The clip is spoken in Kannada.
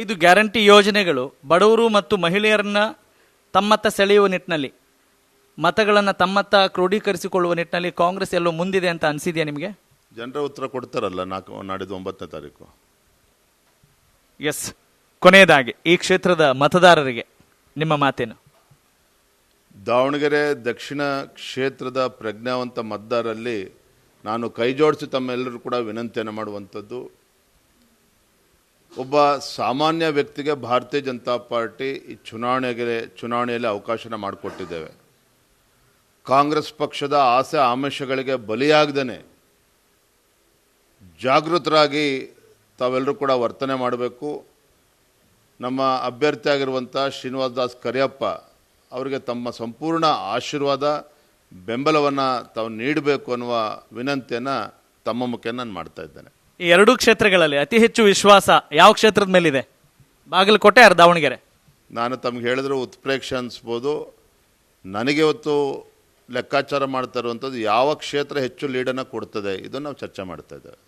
5 ಗ್ಯಾರಂಟಿ ಯೋಜನೆಗಳು ಬಡವರು ಮತ್ತು ಮಹಿಳೆಯರನ್ನ ತಮ್ಮತ್ತ ಸೆಳೆಯುವ ನಿಟ್ಟಿನಲ್ಲಿ, ಮತಗಳನ್ನು ತಮ್ಮತ್ತ ಕ್ರೋಢೀಕರಿಸಿಕೊಳ್ಳುವ ನಿಟ್ಟಿನಲ್ಲಿ ಕಾಂಗ್ರೆಸ್ ಎಲ್ಲೋ ಮುಂದಿದೆ ಅಂತ ಅನಿಸಿದೆಯಾ ನಿಮಗೆ? ಜನರ ಉತ್ತರ ಕೊಡ್ತಾರಲ್ಲ ನಾಡಿದ್ದು 9ನೇ ತಾರೀಕು. ಎಸ್, ಕೊನೆಯದಾಗಿ ಈ ಕ್ಷೇತ್ರದ ಮತದಾರರಿಗೆ ನಿಮ್ಮ ಮಾತೇನು? ದಾವಣಗೆರೆ ದಕ್ಷಿಣ ಕ್ಷೇತ್ರದ ಪ್ರಜ್ಞಾವಂತ ಮತದಾರರಲ್ಲಿ ನಾನು ಕೈ ಜೋಡಿಸಿ ತಮ್ಮೆಲ್ಲರೂ ಕೂಡ ವಿನಂತಿಯನ್ನು ಮಾಡುವಂಥದ್ದು, ಒಬ್ಬ ಸಾಮಾನ್ಯ ವ್ಯಕ್ತಿಗೆ ಭಾರತೀಯ ಜನತಾ ಪಾರ್ಟಿ ಈ ಚುನಾವಣೆಯಲ್ಲಿ ಅವಕಾಶನ ಮಾಡಿಕೊಟ್ಟಿದ್ದೇವೆ. ಕಾಂಗ್ರೆಸ್ ಪಕ್ಷದ ಆಸೆ ಆಮಿಷಗಳಿಗೆ ಬಲಿಯಾಗದೇ ಜಾಗೃತರಾಗಿ ತಾವೆಲ್ಲರೂ ಕೂಡ ವರ್ತನೆ ಮಾಡಬೇಕು. ನಮ್ಮ ಅಭ್ಯರ್ಥಿಯಾಗಿರುವಂಥ ಶ್ರೀನಿವಾಸ್ ದಾಸ್ ಕರಿಯಪ್ಪ ಅವರಿಗೆ ತಮ್ಮ ಸಂಪೂರ್ಣ ಆಶೀರ್ವಾದ ಬೆಂಬಲವನ್ನು ತಾವು ನೀಡಬೇಕು ಅನ್ನುವ ವಿನಂತಿಯನ್ನು ತಮ್ಮ ಮುಖೇನ ನಾನು ಮಾಡ್ತಾ ಇದ್ದೇನೆ. ಈ 2 ಕ್ಷೇತ್ರಗಳಲ್ಲಿ ಅತಿ ಹೆಚ್ಚು ವಿಶ್ವಾಸ ಯಾವ ಕ್ಷೇತ್ರದ ಮೇಲಿದೆ? ಬಾಗಲಕೋಟೆ or ದಾವಣಗೆರೆ? ನಾನು ತಮ್ಗೆ ಹೇಳಿದ್ರು ಉತ್ಪ್ರೇಕ್ಷೆ ಅನಿಸ್ಬೋದು. ನನಗೆ ಇವತ್ತು ಲೆಕ್ಕಾಚಾರ ಮಾಡ್ತಾ ಇರುವಂಥದ್ದು ಯಾವ ಕ್ಷೇತ್ರ ಹೆಚ್ಚು ಲೀಡನ್ನು ಕೊಡ್ತದೆ, ಇದನ್ನು ನಾವು ಚರ್ಚೆ ಮಾಡ್ತಾ ಇದ್ದೇವೆ.